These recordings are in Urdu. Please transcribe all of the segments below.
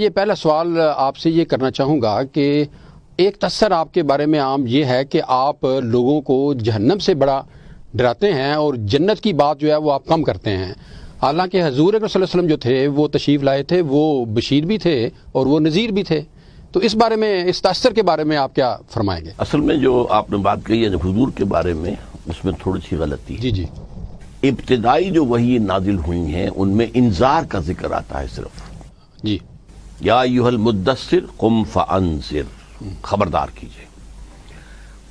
یہ پہلا سوال آپ سے یہ کرنا چاہوں گا کہ ایک تصور آپ کے بارے میں عام یہ ہے کہ آپ لوگوں کو جہنم سے بڑا ڈراتے ہیں اور جنت کی بات جو ہے وہ آپ کم کرتے ہیں، حالانکہ حضور اکرم صلی اللہ علیہ وسلم جو تھے وہ تشریف لائے تھے، وہ بشیر بھی تھے اور وہ نذیر بھی تھے، تو اس بارے میں، اس تصور کے بارے میں آپ کیا فرمائیں گے؟ اصل میں جو آپ نے بات کہی ہے حضور کے بارے میں، اس میں تھوڑی سی غلطی ہے۔ جی ابتدائی جو وحی نازل ہوئی ہیں ان میں انذار کا ذکر آتا ہے صرف، جی، یا ایھا المدثر قم فانذر، خبردار کیجئے،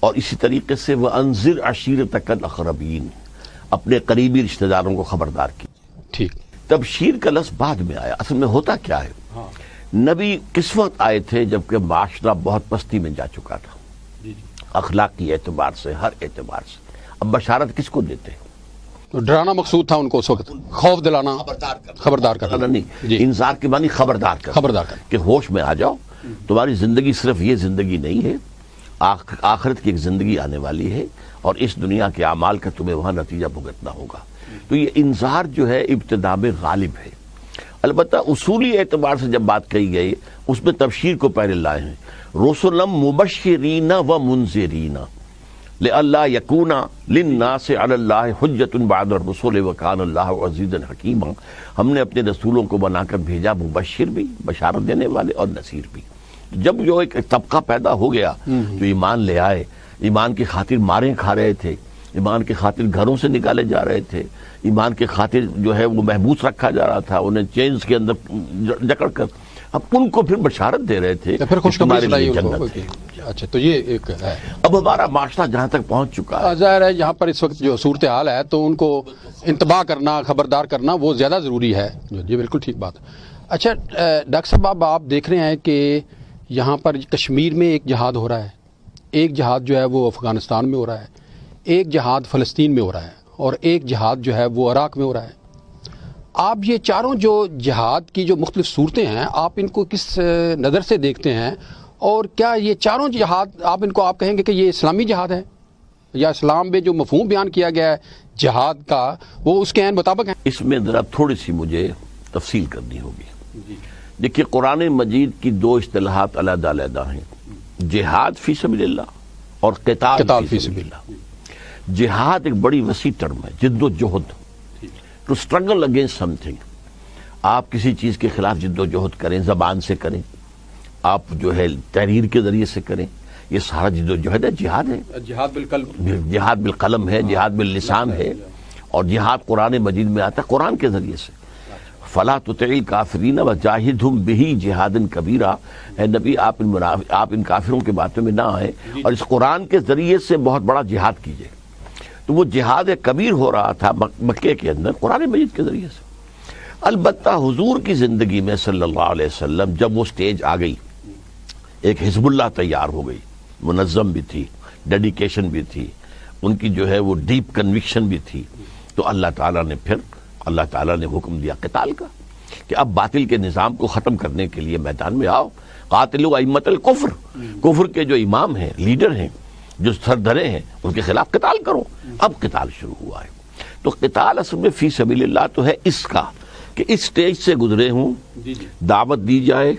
اور اسی طریقے سے وانذر عشیرتک الاقربین، اپنے قریبی رشتہ داروں کو خبردار کیجئے۔ ٹھیک، تبشیر کا لفظ بعد میں آیا۔ اصل میں ہوتا کیا ہے، نبی کس وقت آئے تھے جبکہ معاشرہ بہت پستی میں جا چکا تھا، اخلاقی اعتبار سے، ہر اعتبار سے۔ اب بشارت کس کو دیتے ہیں؟ ڈرانا مقصود تھا ان کو اس وقت، خوف دلانا، خبردار کرنا، نہیں، جی، انذار کے معنی خبردار کرنا کہ ہوش میں آ جاؤ، تمہاری زندگی صرف یہ زندگی نہیں ہے، آخرت کی ایک زندگی آنے والی ہے، اور اس دنیا کے اعمال کا تمہیں وہاں نتیجہ بھگتنا ہوگا۔ تو یہ انذار جو ہے ابتدا میں غالب ہے۔ البتہ اصولی اعتبار سے جب بات کہی گئی، اس میں تبشیر کو پہلے لائے ہیں، رسلا مبشرین و منذرین لئلا یکون للناس علی اللہ حجۃ بعد الرسل وکان اللہ عزیزا حکیما۔ ہم نے اپنے رسولوں کو بنا کر بھیجا، مبشر بھی، بشارت دینے والے، اور نذیر بھی۔ جب جو ایک طبقہ پیدا ہو گیا جو ایمان لے آئے، ایمان کی خاطر ماریں کھا رہے تھے، ایمان کی خاطر گھروں سے نکالے جا رہے تھے، ایمان کی خاطر جو ہے وہ محبوس رکھا جا رہا تھا، انہیں چینز کے اندر جکڑ کر، اب ان کو پھر بشارت دے رہے تھے پھر خوشخبری سنائی ان کو۔ جنت ہے۔ اچھا، تو یہ ایک ہے۔ اب ہمارا معاشرہ جہاں تک پہنچ چکا ہے، ظاہر ہے یہاں پر اس وقت جو صورتحال ہے تو ان کو انتباہ کرنا، خبردار کرنا وہ زیادہ ضروری ہے۔ جی بالکل ٹھیک بات۔ اچھا ڈاکٹر صاحب، اب آپ دیکھ رہے ہیں کہ یہاں پر کشمیر میں ایک جہاد ہو رہا ہے، ایک جہاد جو ہے وہ افغانستان میں ہو رہا ہے، ایک جہاد فلسطین میں ہو رہا ہے، اور ایک جہاد جو ہے وہ عراق میں ہو رہا ہے۔ آپ یہ چاروں جو جہاد کی جو مختلف صورتیں ہیں، آپ ان کو کس نظر سے دیکھتے ہیں، اور کیا یہ چاروں جہاد آپ ان کو آپ کہیں گے کہ یہ اسلامی جہاد ہے، یا اسلام میں جو مفہوم بیان کیا گیا ہے جہاد کا وہ اس کے عین مطابق ہے؟ اس میں ذرا تھوڑی سی مجھے تفصیل کرنی ہوگی۔ دیکھیے، قرآن مجید کی دو اصطلاحات علیحدہ علیحدہ ہیں، جہاد فی سبیل اللہ اور قتال فی سبیل اللہ۔ جہاد ایک بڑی وسیع ٹرم ہے، جد و جہد، to struggle against something. آپ کسی چیز کے خلاف جد و جہد کریں، زبان سے کریں، آپ جو ہے تحریر کے ذریعے سے کریں، یہ سارا جد و جہد ہے، جہاد ہے۔ جہاد بالقلم، جہاد بالقلم ہے، جہاد باللسان ہے، اور جہاد قرآن مجید میں آتا ہے قرآن کے ذریعے سے۔ فلا تطع الکافرین وجاہدہم بہ جہادا کبیرا، اے نبی آپ ان کافروں کے باتوں میں نہ آئیں، اور اس قرآن کے ذریعے سے بہت بڑا جہاد کیجئے۔ تو وہ جہاد کبیر ہو رہا تھا مکے کے اندر قرآن مجید کے ذریعے سے۔ البتہ حضور کی زندگی میں صلی اللہ علیہ وسلم جب وہ سٹیج آ گئی، ایک حزب اللہ تیار ہو گئی، منظم بھی تھی، ڈیڈیکیشن بھی تھی، ان کی جو ہے وہ ڈیپ کنوکشن بھی تھی، تو اللہ تعالیٰ نے حکم دیا قتال کا، کہ اب باطل کے نظام کو ختم کرنے کے لیے میدان میں آؤ، قاتلوا ائمۃ الکفر، کفر کے جو امام ہیں، لیڈر ہیں، جو سردھرے ہیں، ان کے خلاف قتال کرو۔ اب قتال شروع ہوا ہے۔ تو قتال اصل میں فی سبیل اللہ تو ہے اس کا کہ اس سٹیج سے گزرے ہوں، دعوت دی جائے،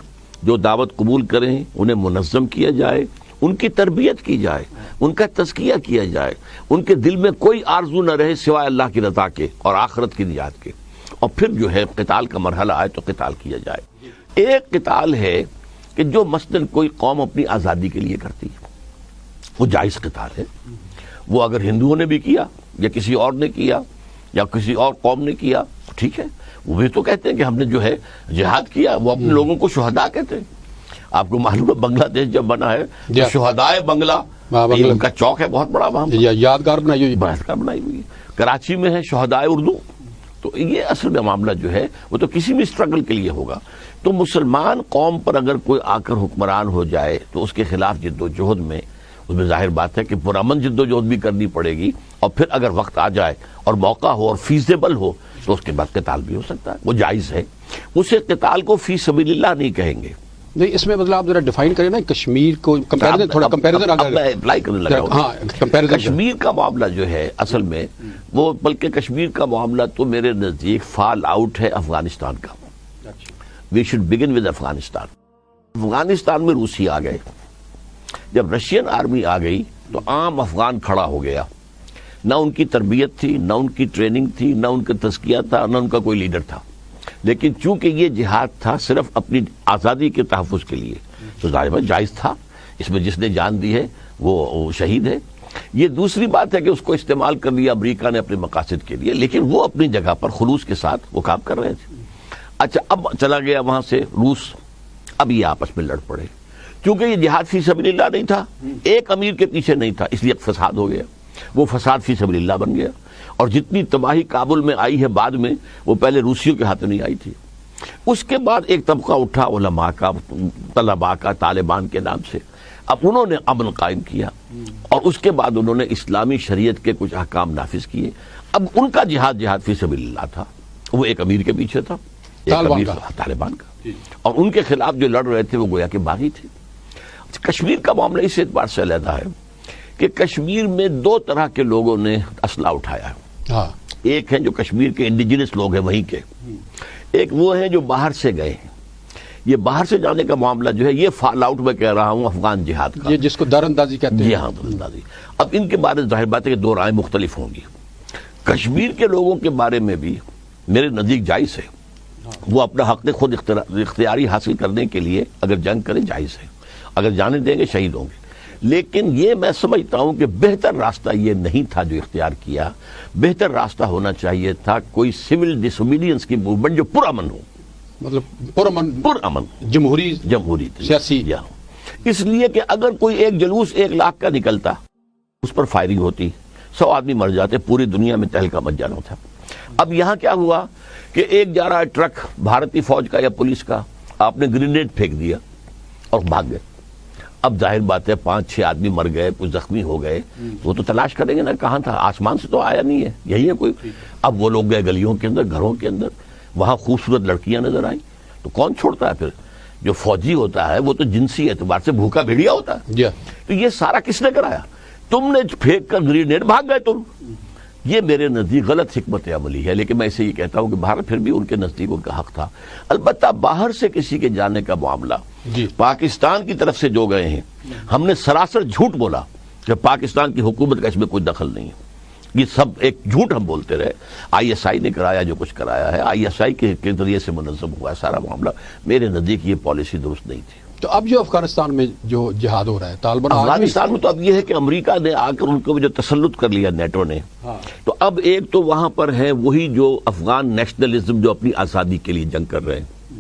جو دعوت قبول کریں انہیں منظم کیا جائے، ان کی تربیت کی جائے، ان کا تزکیہ کیا جائے، ان کے دل میں کوئی آرزو نہ رہے سوائے اللہ کی رضا کے اور آخرت کی نجات کے، اور پھر جو ہے قتال کا مرحلہ آئے تو قتال کیا جائے۔ ایک قتال ہے کہ جو مثلاً کوئی قوم اپنی آزادی کے لیے کرتی ہے، وہ جائز قتال ہے، وہ اگر ہندوؤں نے بھی کیا یا کسی اور نے کیا یا کسی اور قوم نے کیا ٹھیک ہے، وہ بھی تو کہتے ہیں کہ ہم نے جو ہے جہاد کیا، وہ اپنے لوگوں کو شہداء کہتے ہیں۔ آپ کو معلوم ہے بنگلہ دیش جب بنا ہے تو شہدائے بنگلہ، ان کا چوک ہے بہت بڑا، وہاں یادگار بنائی ہوئی ہے۔ کراچی میں ہے شہدائے اردو۔ تو یہ اصل میں معاملہ جو ہے وہ تو کسی بھی اسٹرگل کے لیے ہوگا۔ تو مسلمان قوم پر اگر کوئی آ کر حکمران ہو جائے تو اس کے خلاف جد و جہد میں، اس میں ظاہر بات ہے کہ پرامن جد و جہد بھی کرنی پڑے گی، اور پھر اگر وقت آ جائے اور موقع ہو اور فیزیبل ہو تو اس کے بعد قتال بھی ہو سکتا ہے، وہ جائز ہے۔ اسے قتال کو فی سبیل اللہ نہیں کہیں گے۔ نہیں، اس میں مطلب آپ ذرا ڈیفائن کریں نا کشمیر کو، کشمیر کا معاملہ جو ہے اصل میں وہ، بلکہ کشمیر کا معاملہ تو میرے نزدیک فال آؤٹ ہے افغانستان کا۔ We should begin with Afghanistan. Afghanistan میں روسی آ گئے. جب رشین آرمی آ گئی تو عام افغان کھڑا ہو گیا. نہ ان کی تربیت تھی، نہ ان کی ٹریننگ تھی، نہ ان کا تزکیہ تھا، نہ ان کا کوئی لیڈر تھا. لیکن چونکہ یہ جہاد تھا صرف اپنی آزادی کے تحفظ کے لیے، تو ظاہر ہے جائز تھا. اس میں جس نے جان دی ہے وہ شہید ہے. یہ دوسری بات ہے کہ اس کو استعمال کر لیا امریکہ نے اپنے مقاصد کے لیے، لیکن وہ اپنی جگہ پر خلوص کے ساتھ وہ کام کر رہے تھے. اچھا، اب چلا گیا وہاں سے روس. اب یہ آپس میں لڑ پڑے. چونکہ یہ جہاد فی سبیل اللہ نہیں تھا، ایک امیر کے پیچھے نہیں تھا، اس لیے فساد ہو گیا. وہ فساد فی سبیل اللہ بن گیا. اور جتنی تباہی کابل میں آئی ہے بعد میں، وہ پہلے روسیوں کے ہاتھ نہیں آئی تھی. اس کے بعد ایک طبقہ اٹھا علماء کا، طلباء کا، طالبان کے نام سے. اب انہوں نے امن قائم کیا اور اس کے بعد انہوں نے اسلامی شریعت کے کچھ احکام نافذ کیے. اب ان کا جہاد فی سبیل اللہ تھا. وہ ایک امیر کے پیچھے تھا، طالبان کا، اور ان کے خلاف جو لڑ رہے تھے وہ گویا کہ باغی تھے. کشمیر کا معاملہ اس اعتبار سے علیحدہ ہے کہ کشمیر میں دو طرح کے لوگوں نے اسلحہ اٹھایا ہے. ایک ہے جو کشمیر کے انڈیجنس لوگ ہیں وہیں کے، ایک وہ ہیں جو باہر سے گئے ہیں. یہ باہر سے جانے کا معاملہ جو ہے یہ فال آؤٹ میں کہہ رہا ہوں افغان جہاد کا، یہ جس کو دار اندازی کہتے ہیں. جی ہاں، دار اندازی. اب ان کے بارے میں ظاہر بات ہے کہ دو رائے مختلف ہوں گی. کشمیر کے لوگوں کے بارے میں بھی میرے نزدیک جائز ہے. وہ اپنا حق خود اختیاری حاصل کرنے کے لیے اگر جنگ کریں جائز ہے. اگر جانے دیں گے شہید ہوں گے. لیکن یہ میں سمجھتا ہوں کہ بہتر راستہ یہ نہیں تھا جو اختیار کیا. بہتر راستہ ہونا چاہیے تھا کوئی سول ڈس اوبیڈینس کی موومنٹ جو پرامن ہو، مطلب پرامن جمہوری سیاسی. اس لیے کہ اگر کوئی ایک جلوس 1 لاکھ کا نکلتا، اس پر فائرنگ ہوتی، 100 آدمی مر جاتے، پوری دنیا میں تہلکہ مچ جانا تھا. اب یہاں کیا ہوا کہ ایک جا رہا ہے ٹرک بھارتی فوج کا یا پولیس کا، آپ نے گرینیڈ پھینک دیا اور بھاگ گئے. اب ظاہر بات ہے 5-6 آدمی مر گئے، کچھ زخمی ہو گئے. وہ تو تلاش کریں گے نا کہاں تھا، آسمان سے تو آیا نہیں ہے، یہی ہے کوئی. اب وہ لوگ گئے گلیوں کے اندر، گھروں کے اندر، وہاں خوبصورت لڑکیاں نظر آئیں تو کون چھوڑتا ہے پھر؟ جو فوجی ہوتا ہے وہ تو جنسی اعتبار سے بھوکا بھیڑیا ہوتا ہے. تو یہ سارا کس نے کرایا؟ تم نے پھینک کر گرینیڈ بھاگ گئے تم. یہ میرے نزدیک غلط حکمت عملی ہے. لیکن میں اسے یہ کہتا ہوں کہ باہر پھر بھی ان کے نزدیک ان کا حق تھا. البتہ باہر سے کسی کے جانے کا معاملہ پاکستان کی طرف سے جو گئے ہیں، ہم نے سراسر جھوٹ بولا کہ پاکستان کی حکومت کا اس میں کوئی دخل نہیں ہے. یہ سب ایک جھوٹ ہم بولتے رہے. ISI نے کرایا جو کچھ کرایا ہے، ISI کے ذریعے سے منظم ہوا ہے سارا معاملہ. میرے نزدیک یہ پالیسی درست نہیں تھی. تو اب جو افغانستان میں جو جہاد ہو رہا ہے، طالبان افغانستان میں، تو اب یہ ہے کہ امریکہ نے آ کر ان کو جو تسلط کر لیا نیٹو نے. تو اب ایک تو وہاں پر ہے وہی جو افغان نیشنلزم جو اپنی آزادی کے لیے جنگ کر رہے ہیں.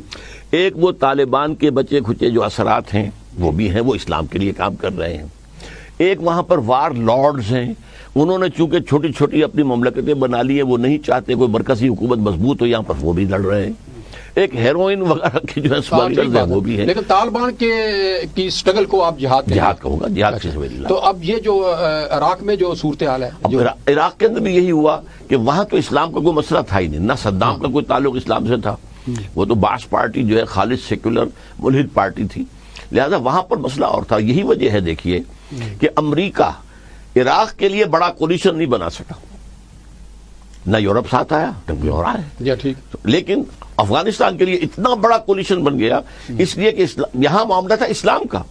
ایک وہ طالبان کے بچے کھچے جو اثرات ہیں وہ بھی ہیں، وہ اسلام کے لیے کام کر رہے ہیں. ایک وہاں پر وار لارڈز ہیں، انہوں نے چونکہ چھوٹی چھوٹی اپنی مملکتیں بنا لی ہیں، وہ نہیں چاہتے کوئی مرکزی حکومت مضبوط ہو یہاں پر، وہ بھی لڑ رہے ہیں. ایک ہیروئن وغیرہ کی جو ہے اسمگلرز ہیں وہ بھی ہیں. لیکن طالبان کی سٹرگل کو آپ جہاد کہوں گا، جہاد فی سبیل اللہ. تو اب یہ جو عراق میں جو صورتحال ہے، عراق کے اندر بھی یہی ہوا کہ وہاں تو اسلام کا کوئی مسئلہ تھا ہی نہیں. نہ صدام کا کوئی تعلق اسلام سے تھا، وہ تو باعث پارٹی جو ہے خالص سیکولر ملحد پارٹی تھی. لہذا وہاں پر مسئلہ اور تھا. یہی وجہ ہے دیکھیے کہ امریکہ عراق کے لیے بڑا کولیشن نہیں بنا سکا، نہ یورپ ساتھ آیا نہ کوئی اور آیا. لیکن افغانستان کے لیے اتنا بڑا کولیشن بن گیا اس لیے کہ یہاں معاملہ تھا اسلام کا.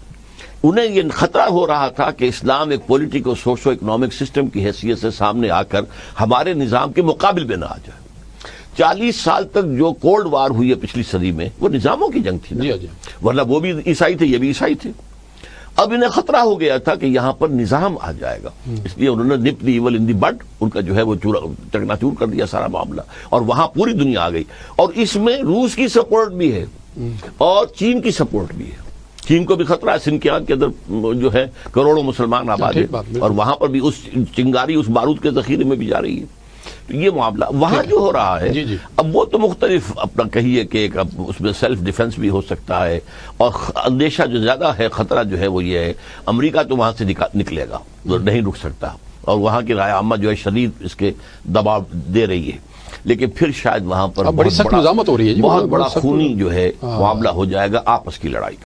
انہیں یہ خطرہ ہو رہا تھا کہ اسلام ایک پولیٹیکل سوشو اکنامک سسٹم کی حیثیت سے سامنے آ کر ہمارے نظام کے مقابل میں نہ آ جائے. 40 سال تک جو کولڈ وار ہوئی ہے پچھلی صدی میں، وہ نظاموں کی جنگ تھی، ورنہ وہ بھی عیسائی تھے، یہ بھی عیسائی تھے. اب انہیں خطرہ ہو گیا تھا کہ یہاں پر نظام آ جائے گا، اس لیے انہوں نے نپ دی ایول ان دی بڈ، ان کا جو ہے وہ چکنا چور کر دیا سارا معاملہ. اور وہاں پوری دنیا آ گئی. اور اس میں روس کی سپورٹ بھی ہے اور چین کی سپورٹ بھی ہے. چین کو بھی خطرہ ہے، سنکیانگ کے اندر جو ہے کروڑوں مسلمان آباد ہیں، اور وہاں پر بھی اس چنگاری اس بارود کے ذخیرے میں بھی جا رہی ہے. تو یہ معاملہ وہاں جو ہو رہا ہے اب وہ تو مختلف اپنا کہیے کہ ایک اس میں سیلف ڈیفنس بھی ہو سکتا ہے. اور اندیشہ جو زیادہ ہے، خطرہ جو ہے وہ یہ ہے امریکہ تو وہاں سے نکلے گا، نہیں رک سکتا. اور وہاں کی رائے عامہ جو ہے شدید اس کے دباؤ دے رہی ہے. لیکن پھر شاید وہاں پر بڑی سخت مزاحمت ہو رہی ہے، بہت بڑا خونی جو ہے معاملہ ہو جائے گا، آپس کی لڑائی.